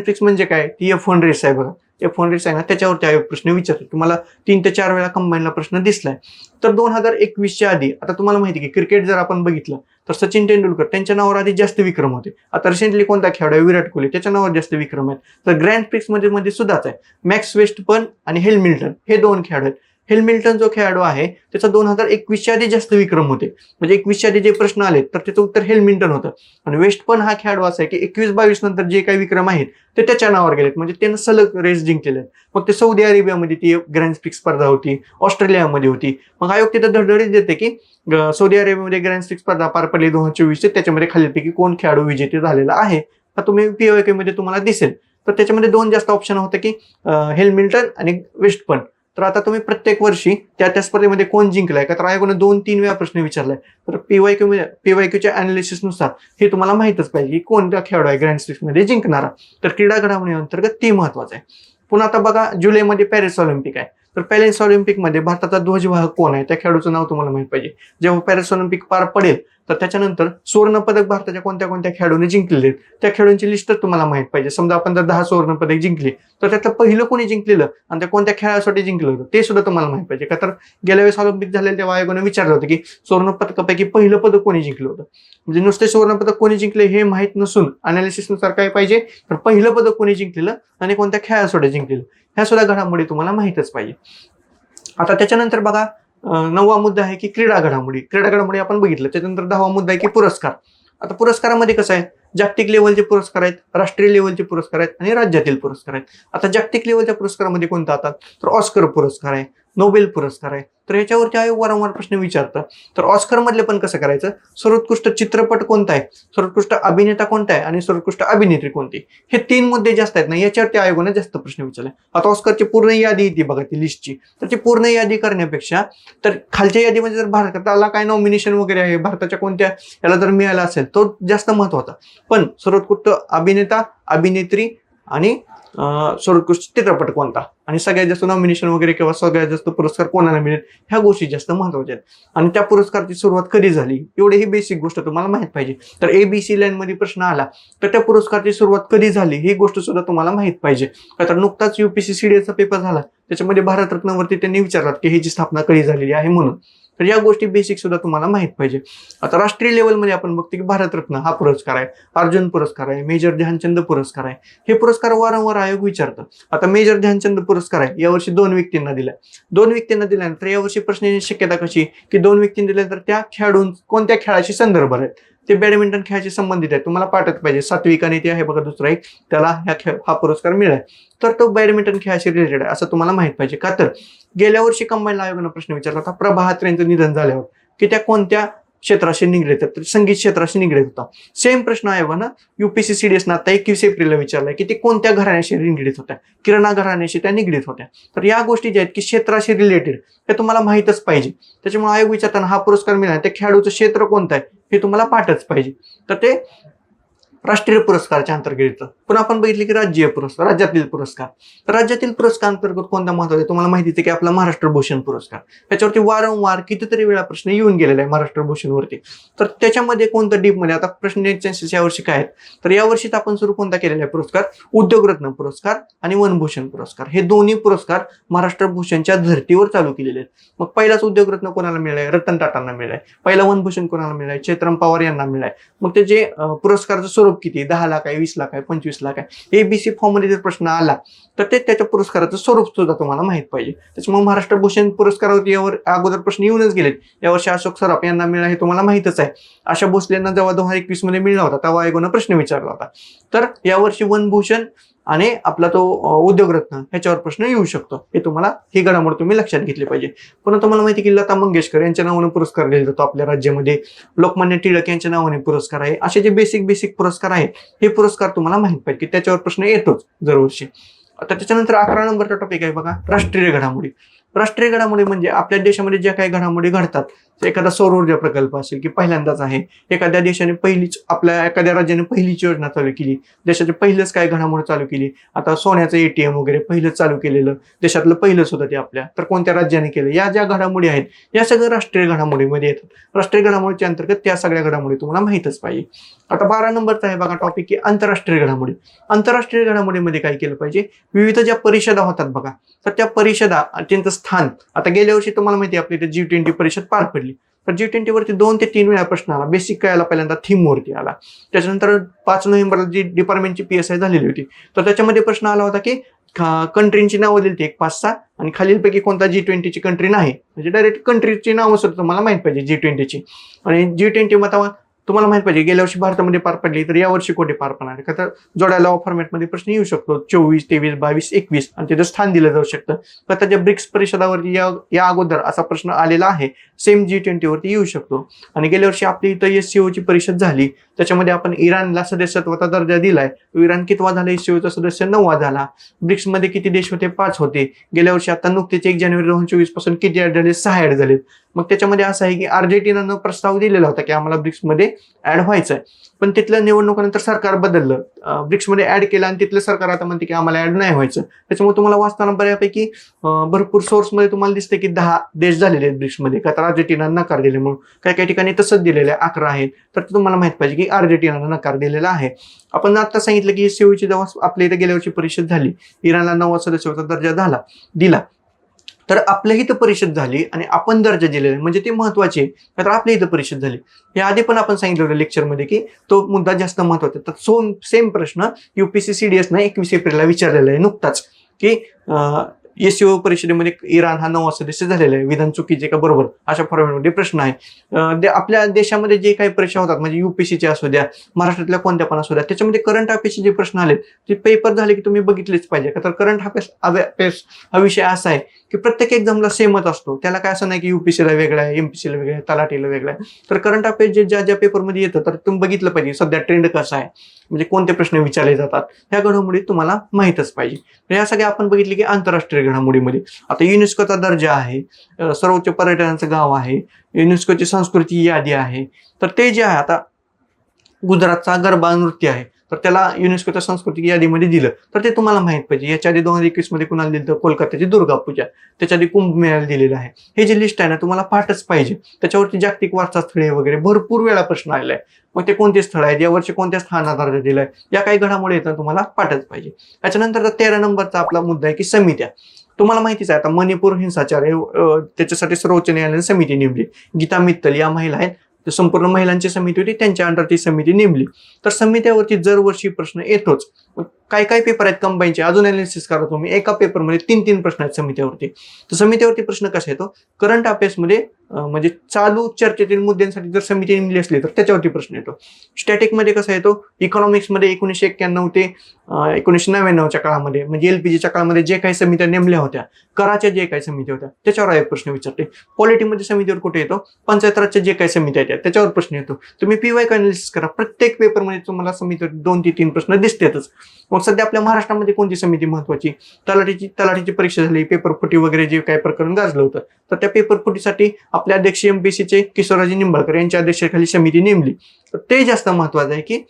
प्रिक्स म्हणजे काय, ती F1 रेस आहे बघा. F1 रेस आहे ना त्याच्यावरती आयोग प्रश्न विचारतो. तुम्हाला 3 ते 4 वेळा कंबाईनला प्रश्न दिसलाय. तर 2021च्या आधी आता तुम्हाला माहिती की क्रिकेट जर आपण बघितलं तर सचिन तेंडुलकर त्यांच्या नावावर आधी जास्त विक्रम होते. आता रिसेंटली कोणता खेळाडू आहे विराट कोहली त्याच्या नावावर जास्त विक्रम आहेत. तर ग्रँड प्रिक्स मध्ये सुद्धाच आहे. मॅक्स वेस्टपन आणि हेल मिल्टन हे 2 खेळाडू आहेत. हेल मिल्टन जो खेळाडू आहे त्याचा 2021च्या आधी जास्त विक्रम होते. म्हणजे 21च्या आधी जे प्रश्न आले तर त्याचं उत्तर हेल मिल्टन होतं. आणि वेस्टपन हा खेळाडू असा आहे की 21-22 नंतर जे काही विक्रम आहेत ते त्याच्या नावावर गेलेत. म्हणजे त्यानं सलग रेस जिंकलेले आहेत. मग ते सौदी अरेबियामध्ये ती ग्रँड प्रिक्स स्पर्धा होती, ऑस्ट्रेलियामध्ये होती. मग आयोग तिथं धडधडीत देते की सौदी अरेबियामध्ये ग्रँड प्रिक्स स्पर्धा पार पडली 2024 त्याच्यामध्ये खालीलपैकी कोण खेळाडू विजेते झालेला आहे. हा तुम्ही PYQ मध्ये तुम्हाला दिसेल. तर त्याच्यामध्ये 2 जास्त ऑप्शन होते की हेल मिल्टन आणि वेस्टपन. तर आता तुम्ही प्रत्येक वर्षी त्या स्पर्धेमध्ये कोण जिंकलाय का तर आयोगाने 2-3 वेळा प्रश्न विचारलाय. तर PYQच्या अनालिसिसनुसार हे तुम्हाला माहितच पाहिजे की कोणता खेळाडू आहे ग्रँड प्रिक्स मध्ये जिंकणारा. तर क्रीडा घडामोडी अंतर्गत ती महत्वाचं आहे. पुन्हा आता बघा जुलैमध्ये पॅरिस ऑलिम्पिक आहे. तर पॅरिस ऑलिम्पिकमध्ये भारताचा ध्वजवाहक कोण आहे त्या खेळाडूचं नाव तुम्हाला माहित पाहिजे. जेव्हा पॅरिस ऑलिम्पिक पार पडेल तर त्याच्यानंतर सुवर्ण पदक भारताच्या कोणत्या कोणत्या खेळाडूने जिंकलेले त्या खेळाडूंची लिस्ट तुम्हाला माहित पाहिजे. समजा आपण जर 10 सुवर्ण पदक जिंकले तर त्यातलं पहिलं कोणी जिंकलेलं आणि त्या कोणत्या खेळासाठी जिंकलं होतं ते सुद्धा तुम्हाला माहित पाहिजे. का तर गेल्या वेळेस ऑलिम्पिक झालेलं तेव्हा आयोगाने विचारलं होतं की सुवर्ण पदकापैकी पहिलं पदक कोणी जिंकलं होतं. म्हणजे नुसते सुवर्ण पदक कोणी जिंकले हे माहित नसून अनालिसिसनुसार काय पाहिजे तर पहिलं पदक कोणी जिंकलेलं आणि कोणत्या खेळासाठी जिंकलेलं ह्या सुद्धा घडामोडी तुम्हाला माहितच पाहिजे. आता त्याच्यानंतर बघा 9वा मुद्दा आहे की क्रीडा घडामोडी आपण बघितलं. त्याच्यानंतर 10वा मुद्दा आहे की पुरस्कार. आता पुरस्कारामध्ये कसं आहे जागतिक लेवलचे पुरस्कार आहेत, राष्ट्रीय लेवलचे पुरस्कार आहेत आणि राज्यातील पुरस्कार आहेत. आता जागतिक लेवलच्या पुरस्कारामध्ये कोणता येतात तर ऑस्कर पुरस्कार आहे, नोबेल पुरस्कार आहे. तर याच्यावरती आयोग वारंवार प्रश्न विचारतात. तर ऑस्कर मधले पण कसं करायचं सर्वोत्कृष्ट चित्रपट कोणता आहे, सर्वोत्कृष्ट अभिनेता कोणता आहे आणि सर्वोत्कृष्ट अभिनेत्री कोणती हे 3 मुद्दे जास्त आहेत ना याच्यावरती आयोगाने जास्त प्रश्न विचारले. आता ऑस्करची पूर्ण यादी येते बघा ती लिस्टची. तर ती पूर्ण यादी करण्यापेक्षा तर खालच्या यादीमध्ये जर भारताला काय नॉमिनेशन वगैरे आहे भारताच्या कोणत्या याला जर मिळाला असेल तो जास्त महत्वाचा. पण सर्वोत्कृष्ट अभिनेता अभिनेत्री आणि सर्वोत्कृष्ट चित्रपट कोणता आणि सगळ्यात जास्त नॉमिनेशन वगैरे किंवा सगळ्यात जास्त पुरस्कार कोणाला मिळेल ह्या गोष्टी जास्त महत्वाच्या आहेत. आणि त्या पुरस्काराची सुरुवात कधी झाली एवढी ही बेसिक गोष्ट तुम्हाला माहित पाहिजे. तर ABC लाईन मध्ये प्रश्न आला तर त्या पुरस्काराची सुरुवात कधी झाली ही गोष्ट सुद्धा तुम्हाला माहित पाहिजे. तर नुकताच UPSC CDSचा पेपर झाला त्याच्यामध्ये भारतरत्नवरती त्यांनी विचारलं की ह्याची स्थापना कधी झालेली आहे म्हणून. तर या गोष्टी बेसिक सुद्धा तुम्हाला माहित पाहिजे. आता राष्ट्रीय लेवलमध्ये आपण बघतो की भारतरत्न हा पुरस्कार आहे, अर्जुन पुरस्कार आहे, मेजर ध्यानचंद पुरस्कार आहे. हे पुरस्कार वारंवार आयोग विचारतं. आता मेजर ध्यानचंद पुरस्कार आहे यावर्षी 2 व्यक्तींना दिलाय. 2 व्यक्तींना दिल्यानंतर यावर्षी प्रश्न येण्याची शक्यता कशी की 2 व्यक्तींना दिल्यानंतर त्या खेळाडूं कोणत्या खेळाशी संदर्भ आहेत ते बॅडमिंटन खेळाशी संबंधित आहे. तुम्हाला पाठवत पाहिजे सात्विक आणि ते आहे बघा दुसरा एक त्याला हा पुरस्कार मिळाला तर तो बॅडमिंटन खेळाशी रिलेटेड आहे असं तुम्हाला माहित पाहिजे. का तर गेल्या वर्षी कंबाईन आयोगाने प्रश्न विचारला होता प्रभा अत्रे यांचं निधन झाल्यावर की त्या कोणत्या क्षेत्राशी निगडीत तर संगीत क्षेत्राशी निगडीत होता. सेम प्रश्न आयोगानं UPSC CDS आता 21 एप्रिलला विचारलाय की ते कोणत्या घराण्याशी निगडीत होत्या, किरणा घराण्याशी त्या निगडीत होत्या. तर या गोष्टी ज्या आहेत की क्षेत्राशी रिलेटेड हे तुम्हाला माहितच पाहिजे. त्याच्यामुळे आयोग विचारताना हा पुरस्कार मिळाला त्या खेळाडूचं क्षेत्र कोणतं आहे हे तुम्हाला पाठच पाहिजे. तर ते राष्ट्रीय पुरस्काराच्या अंतर्गत येतं. पुन्हा आपण बघितले की राज्यातील पुरस्कार. तर राज्यातील पुरस्कार अंतर्गत कोणता महत्वाचा आहे तुम्हाला माहितीच आहे की आपला महाराष्ट्र भूषण पुरस्कार. त्याच्यावरती वारंवार कितीतरी वेळा प्रश्न येऊन गेलेला आहे महाराष्ट्र भूषण वरती. तर त्याच्यामध्ये कोणतं डीप मध्ये आता प्रश्न चान्सेस यावर्षी काय आहेत तर यावर्षी आपण सुरू कोणता केलेला आहे पुरस्कार उद्योगरत्न पुरस्कार आणि वनभूषण पुरस्कार. हे दोन्ही पुरस्कार महाराष्ट्र भूषणच्या धर्तीवर चालू केलेले आहेत. मग पहिलाच उद्योगरत्न कोणाला मिळालाय रतन टाटांना मिळालाय, पहिला वनभूषण कोणाला मिळालाय चैत्रम पवार यांना मिळालाय. मग ते जे पुरस्काराचं स्वरूप किती 10 लाख आहे 20 लाख आहे 25 लाख आहे ABC फॉर्म मध्ये जर प्रश्न आला तर ते त्याच्या पुरस्काराचं स्वरूप सुद्धा तुम्हाला माहित पाहिजे. त्याच्यामुळे महाराष्ट्र भूषण पुरस्कारावरती यावर अगोदर प्रश्न येऊनच गेलेत. यावर्षी अशोक सराफ यांना मिळाला हे तुम्हाला माहितच आहे. आशा भोसलेंना जेव्हा 2021 मध्ये मिळाला होता तेव्हा आयोगानं प्रश्न विचारला होता. तर यावर्षी वनभूषण आणि आपला तो उद्योगरत्न ह्याच्यावर प्रश्न येऊ शकतो. हे तुम्हाला ही घडामोड तुम्ही लक्षात घेतली पाहिजे. पुन्हा तुम्हाला माहिती की लता मंगेशकर यांच्या नावाने पुरस्कार दिला जातो आपल्या राज्यामध्ये, लोकमान्य टिळक यांच्या नावाने पुरस्कार आहे. असे जे बेसिक पुरस्कार आहेत हे पुरस्कार तुम्हाला माहित पाहिजे की त्याच्यावर प्रश्न येतोच दरवर्षी. आता त्याच्यानंतर 11 नंबरचा टॉपिक आहे बघा राष्ट्रीय घडामोडी. राष्ट्रीय घडामोडी म्हणजे आपल्या देशामध्ये ज्या काही घडामोडी घडतात एखादा सौर ऊर्जा प्रकल्प असेल की पहिल्यांदाच आहे, एखाद्या देशाने एखाद्या राज्याने पहिलीच योजना चालू केली, देशाचे पहिलंच काय घडामोड चालू केली, आता सोन्याचं ATM वगैरे पहिलंच चालू केलेलं, देशातलं पहिलंच होतं ते आपल्या, तर कोणत्या राज्याने केलं, या ज्या घडामोडी आहेत या सगळ्या राष्ट्रीय घडामोडीमध्ये येतात. राष्ट्रीय घडामोडीच्या अंतर्गत त्या सगळ्या घडामोडी तुम्हाला माहितच पाहिजे. आता 12 नंबरचा आहे बघा टॉपिक की आंतरराष्ट्रीय घडामोडी. आंतरराष्ट्रीय घडामोडीमध्ये काय केलं पाहिजे, विविध ज्या परिषदा होतात बघा, तर त्या परिषदा त्यांचं स्थान, आता गेल्या वर्षी तुम्हाला माहिती आहे आपली G20 परिषद पार पडली, तर G20 वरती 2 ते 3 वेळा प्रश्न आला. बेसिक काय आला, पहिल्यांदा थीम वरती आला, त्याच्यानंतर 5 नोव्हेंबरला जी डिपार्टमेंटची PSI झालेली होती, तर त्याच्यामध्ये प्रश्न आला होता की कंट्रीची नावं दिली होती 5-6 आणि खालीलपैकी कोणता G20 ची कंट्री नाही, म्हणजे डायरेक्ट कंट्रीची नावं सुद्धा तुम्हाला माहित पाहिजे G20 ची. आणि G20 मतावर तुम्हाला माहित पाहिजे गेल्या वर्षी भारतामध्ये पार पडली, तर यावर्षी कुठे पार पडणार, का तर जोड्या फॉर्मॅटमध्ये प्रश्न येऊ शकतो 24, 23, 22, 21 आणि त्याचं स्थान दिलं जाऊ शकतं. तर त्याच्या ब्रिक्स परिषदावरती या अगोदर असा प्रश्न आलेला आहे, सेम G20 वरती येऊ शकतो. आणि गेल्या वर्षी आपली इथं SCO ची परिषद झाली, त्याच्यामध्ये आपण इराणला सदस्यत्वाचा दर्जा दिलाय. इराण कितवा झाला, SCOचा सदस्य 9वा झाला. ब्रिक्स मध्ये किती देश होते, 5 होते गेल्या वर्षी. आता नुकतेच 1 जानेवारी 2024 पासून किती ऍड झाले, 6 ऍड झालेत. मग त्याच्यामध्ये असं आहे की अर्जेंटिनानं प्रस्ताव दिलेला होता की आम्हाला ब्रिक्समध्ये ऍड व्हायचंय, पण तिथल्या निवडणुकीनंतर सरकार बदललं, ब्रिक्समध्ये ऍड केलं आणि तिथलं सरकार आता म्हणते की आम्हाला ऍड नाही व्हायचं. त्याच्यामुळे तुम्हाला वाचताना बऱ्यापैकी भरपूर सोर्समध्ये तुम्हाला दिसते की 10 देश झालेले आहेत ब्रिक्समध्ये, का तर अर्जेंटिनानं नकार दिल्यामुळे. काही काही ठिकाणी तसंच दिलेलं आहे 11 आहेत, तर तुम्हाला माहित पाहिजे की अर्जेंटिनानं नकार दिलेला आहे. आपण आता सांगितलं की SCOची जेव्हा आपल्या इथे गेल्या वर्षी परिषद झाली, इराणला 9वा सदस्यत्वाचा दर्जा दिला, तर आपल्या इथं परिषद झाली आणि आपण दर्जा दिलेला, म्हणजे ते महत्वाचे आहे, तर आपल्या इथं परिषद झाली. हे आधी पण आपण सांगितलं होतं लेक्चरमध्ये की तो मुद्दा जास्त महत्वाचा. तर सेम प्रश्न UPSC CDS ना 21 एप्रिलला विचारलेला आहे नुकताच, की SCO परिषदेमध्ये इराण हा 9वा सदस्य झालेला आहे, विधान चुकीचे का बरोबर, अशा फॉर्मॅटमध्ये प्रश्न आहे. आपल्या देशामध्ये जे काही परीक्षा होतात, म्हणजे UPSCचे असू द्या, महाराष्ट्रातल्या कोणत्या पण असू द्या, त्याच्यामध्ये करंट अफेअर्सचे जे प्रश्न आले ते पेपर झाले की तुम्ही बघितलेच पाहिजे, का तर करंट अफेअर्स हा विषय असा आहे की प्रत्येक एक्झामला सेमच असतो. त्याला काय असं नाही की UPSCला वेगळा आहे, MPSCला वेगळा आहे, तलाठीला वेगळा आहे. तर करंट अफेअर्स जे ज्या पेपरमध्ये येतं तर तुम्ही बघितलं पाहिजे सध्या ट्रेंड कसा आहे, म्हणजे कोणते प्रश्न विचारले जातात, ह्या घडामोडी तुम्हाला माहीतच पाहिजे. या सगळ्या आपण बघितले की आंतरराष्ट्रीय घडामोडीमध्ये. आता युनेस्कोचा दर्जा आहे, सर्वोच्च पर्यटनाचं गाव आहे, युनेस्कोची संस्कृती यादी आहे, तर ते जे आहे, आता गुजरातचा गरबा नृत्य आहे, तर त्याला युनेस्कोच्या सांस्कृतिक यादीमध्ये दिलं, तर ते तुम्हाला माहित पाहिजे. याच्या आधी 2021 मध्ये कुणाला दिलं, तर कोलकात्याची दुर्गा पूजा, त्याच्या आधी कुंभमेळ्याला दिलेलं आहे. हे जे लिस्ट आहे ना तुम्हाला पाठच पाहिजे. त्याच्यावरती जागतिक वारसा स्थळे वगैरे भरपूर वेळा प्रश्न आलेला आहे. मग ते कोणते स्थळ आहेत, यावर्षी कोणत्या स्थानात दर्जा दिलाय, या काही घडामोडी येतात तुम्हाला पाठच पाहिजे. त्याच्यानंतर 13 नंबरचा आपला मुद्दा आहे की समित्या. तुम्हाला माहितीच आहे आता मणिपूर हिंसाचार त्याच्यासाठी सर्वोच्च न्यायालयाने समिती नेमली. गीता मित्तल या महिला आहेत, संपूर्ण महिलांची समिती होती, त्यांच्या अंडर ती समिती नेमली. तर समित्यावरती दरवर्षी प्रश्न येतोच. काय पेपर आहेत कंबाईनचे, अजून अनालिसिस करा तुम्ही. एका पेपरमध्ये 3 प्रश्न आहेत समित्यावरती. तर समित्यावरती प्रश्न कसा येतो, करंट अफेअर्समध्ये म्हणजे चालू चर्चेतील मुद्द्यांसाठी जर समिती नेमली असली तर त्याच्यावरती प्रश्न येतो. स्टॅटिकमध्ये कसा येतो, इकॉनॉमिक्समध्ये 1991 ते 1999च्या काळामध्ये, म्हणजे LPGच्या काळामध्ये जे काही समित्या नेमल्या होत्या, कराच्या जे काही समित्या होत्या त्याच्यावर एक प्रश्न विचारते. पॉलिटीमध्ये समितीवर कुठे येतो, पंचायत राजच्या जे काही समित्या आहेत त्याच्यावर प्रश्न येतो. तुम्ही PY अनालिसिस करा, प्रत्येक पेपरमध्ये तुम्हाला समितीवर 2 ते 3 प्रश्न दिसतातच. मग सध्या आपल्या महाराष्ट्रामध्ये कोणती समिती महत्वाची, तलाठीची परीक्षा झाली, पेपर फुटी वगैरे जे काही प्रकरण गाजलं होतं, तर त्या पेपर फुटीसाठी आपल्या अध्यक्ष MPSCचे किशोरराजे निंबाळकर यांच्या अध्यक्षतेखाली समिती नेमली. तर ते जास्त महत्वाचं आहे की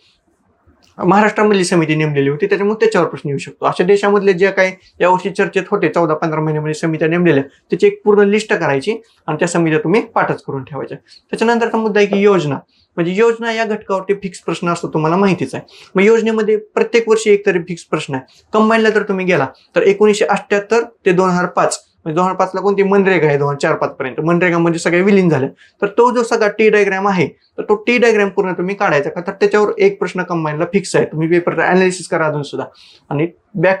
महाराष्ट्रामधली समिती नेमलेली होती, त्याच्यामुळे त्याच्यावर प्रश्न येऊ शकतो. अशा देशामधले जे काही यावर्षी चर्चेत होते 14-15 महिन्यामध्ये समित्या नेमलेल्या, त्याची एक पूर्ण लिस्ट करायची आणि त्या समित्या तुम्ही पाठच करून ठेवायच्या. त्याच्यानंतरचा मुद्दा आहे की योजना. म्हणजे योजना या घटकावरती फिक्स प्रश्न असतो, तुम्हाला माहितीच आहे. मग योजनेमध्ये प्रत्येक वर्षी एक तरी फिक्स प्रश्न आहे. कंबाईनला जर तुम्ही गेला तर 1978 ते 2005, म्हणजे 2005ला कोणती मनरेगा आहे 2004-5 पर्यंत, मनरेगामध्ये सगळे विलीन झाले. तर तो जो सगळा T डायग्राम आहे, तर तो T डायग्राम पूर्ण तुम्ही काढायचा, का तर त्याच्यावर एक प्रश्न कंबाईनला फिक्स आहे. तुम्ही पेपरचा अनालिसिस करा अजून सुद्धा, आणि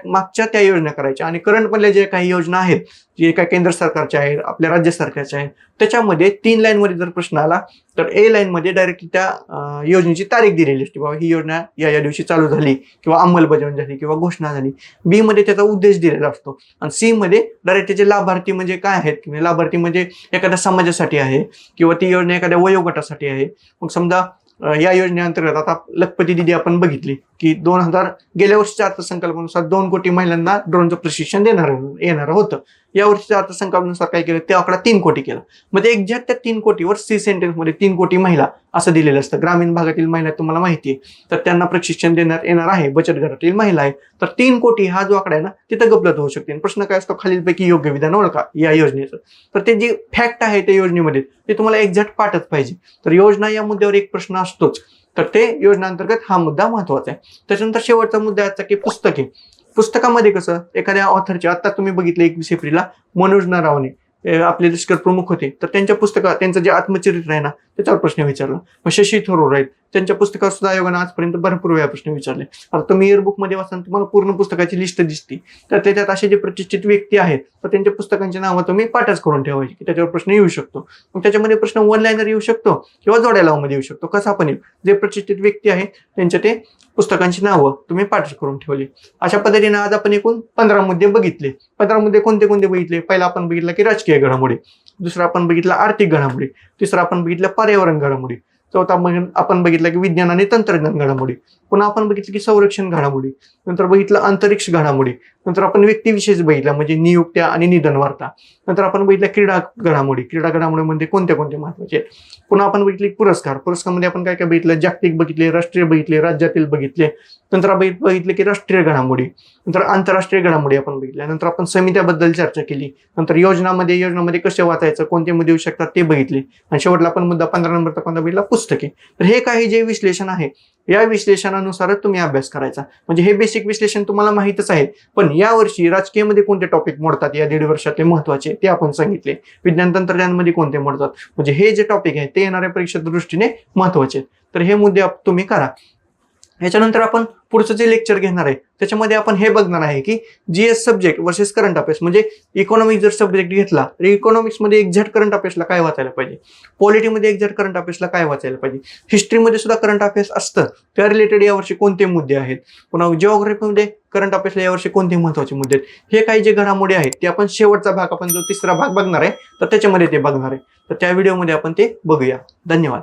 मागच्या त्या योजना करायच्या. आणि करंट मधल्या जे काही योजना आहेत, जे काही केंद्र सरकारच्या आहेत, आपल्या राज्य सरकारच्या आहेत, त्याच्यामध्ये 3 लाईनमध्ये जर प्रश्न आला तर A लाईनमध्ये डायरेक्टली त्या योजनेची तारीख दिलेली असते, बाबा ही योजना या दिवशी चालू झाली किंवा अंमलबजावणी झाली किंवा घोषणा झाली. B मध्ये त्याचा उद्देश दिलेला असतो आणि C मध्ये डायरेक्ट त्याचे लाभार्थी म्हणजे काय आहेत, किंवा लाभार्थी म्हणजे एखाद्या समाजासाठी आहे किंवा ती योजना एखाद्या वयोगटासाठी आहे. मग समजा या योजनेअंतर्गत आता लखपती दिदी आपण बघितली, की गेल्या वर्षीच्या अर्थसंकल्पानुसार 2 कोटी महिलांना ड्रोनचं प्रशिक्षण येणार होतं. या वर्षीच्या अर्थसंकल्पानुसार काय केलं, ते आकडा 3 कोटी केला. म्हणजे एक्झॅक्ट त्या 3 कोटीवर सी सेंटेन्समध्ये 3 कोटी महिला असं दिलेलं असतं. ग्रामीण भागातील महिला तुम्हाला माहिती आहे, तर त्यांना प्रशिक्षण देण्यात येणार आहे. बचत गटातील महिला आहे, तर 3 कोटी हा जो आकडा आहे ना, तिथं गपलत होऊ शकते. प्रश्न काय असतो, खालीलपैकी योग्य विधान ओळखा या योजनेचं. तर ते जे फॅक्ट आहे त्या योजनेमध्ये ते तुम्हाला एक्झॅक्ट पाठच पाहिजे. तर योजना या मुद्द्यावर एक प्रश्न असतोच, तर ते योजनांतर्गत हा मुद्दा महत्वाचा आहे. त्याच्यानंतर शेवटचा मुद्दा याचा की पुस्तके. पुस्तकामध्ये कसं, एखाद्या ऑथरचे, आता तुम्ही बघितलं 21 एप्रिलला मनोज नरावणे आपले लष्कर प्रमुख होते, तर त्यांच्या पुस्तकात त्यांचं जे आत्मचरित्र आहे ना, त्याच्यावर प्रश्न विचारला. मग शशी थरूर आहेत, त्यांच्या पुस्तकावर सुद्धा आयोगानं आजपर्यंत भरपूर वेळा प्रश्न विचारले. आता तुम्ही इयरबुक मध्ये वाचताना तुम्हाला पूर्ण पुस्तकाची लिस्ट दिसते, तर त्याच्यात असे जे प्रतिष्ठित व्यक्ती आहेत तर त्यांच्या पुस्तकांची नावं तुम्ही पाठच करून ठेवायची, की त्याच्यावर प्रश्न येऊ शकतो. मग त्याच्यामध्ये प्रश्न वन लाईनर येऊ शकतो किंवा जोड्या लावून येऊ शकतो, कसा पण येईल. जे प्रतिष्ठित व्यक्ती आहेत त्यांच्या ते पुस्तकांची नावं तुम्ही पाठ करून ठेवली. अशा पद्धतीने आज आपण एकूण 15 मुद्दे बघितले. 15 मुद्दे कोणते कोणते बघितले? पहिला आपण बघितला की राजकीय घडामोडी, दुसरा आपण बघितला आर्थिक घडामोडी, तिसरा आपण बघितलं पर्यावरण घडामोडी, चौथा आपण बघितलं की विज्ञान आणि तंत्रज्ञान घडामोडी, पुन्हा आपण बघितलं की संरक्षण घडामोडी, नंतर बघितलं अंतरिक्ष घडामोडी, नंतर आपण व्यक्तिविशेष बघितला म्हणजे नियुक्त्या आणि निधन वार्ता, नंतर आपण बघितलं क्रीडा घडामोडीमध्ये कोणत्या कोणत्या महत्वाचे आहेत, पुन्हा आपण बघितले पुरस्कारमध्ये आपण काय काय बघितलं, जागतिक बघितले, राष्ट्रीय बघितले, राज्यातील बघितले, नंतर बघितले की राष्ट्रीय घडामोडी, नंतर आंतरराष्ट्रीय घडामोडी आपण बघितल्या, नंतर आपण समित्याबद्दल चर्चा केली, नंतर योजनामध्ये कसे वाचायचं, कोणते मुद्दे येऊ शकतात ते बघितले, आणि शेवटला आपण मुद्दा 15 नंबरचा कोणता बघितला, पुस्तके. तर हे काही जे विश्लेषण आहे या विश्लेषणानुसारच तुम्ही अभ्यास करायचा. म्हणजे हे बेसिक विश्लेषण तुम्हाला माहितच आहे, पण या वर्षी राजकीयमध्ये कोणते टॉपिक मोडतात या 1.5 वर्षातले महत्वाचे ते आपण सांगितले. विज्ञान तंत्रज्ञानमध्ये कोणते मोडतात, म्हणजे हे जे टॉपिक आहे ते येणाऱ्या परीक्षेच्या दृष्टीने महत्वाचे आहेत. तर हे मुद्दे तुम्ही करा. याच्यानंतर आपण पुढचं जे लेक्चर घेणार आहे त्याच्यामध्ये आपण हे बघणार आहे की GS subject versus current affairs. म्हणजे इकॉनॉमिक्स जर सब्जेक्ट घेतला तर इकॉनॉमिक्समध्ये एक्झॅक्ट करंट अफेअर्सला काय वाचायला पाहिजे, पॉलिटीमध्ये एक्झॅक्ट करंट अफेअर्सला काय वाचायला पाहिजे, हिस्ट्रीमध्ये सुद्धा करंट अफेअर्स असतं, त्या रिलेटेड यावर्षी कोणते मुद्दे आहेत, पुन्हा जिओग्राफीमध्ये करंट अफेअर्सला यावर्षी कोणते महत्वाचे मुद्दे आहेत, हे काही जे घडामोडी आहेत ते आपण शेवटचा भाग, आपण जो 3रा भाग बघणार आहे तर त्याच्यामध्ये ते बघणार आहे. तर त्या व्हिडिओमध्ये आपण ते बघूया. धन्यवाद.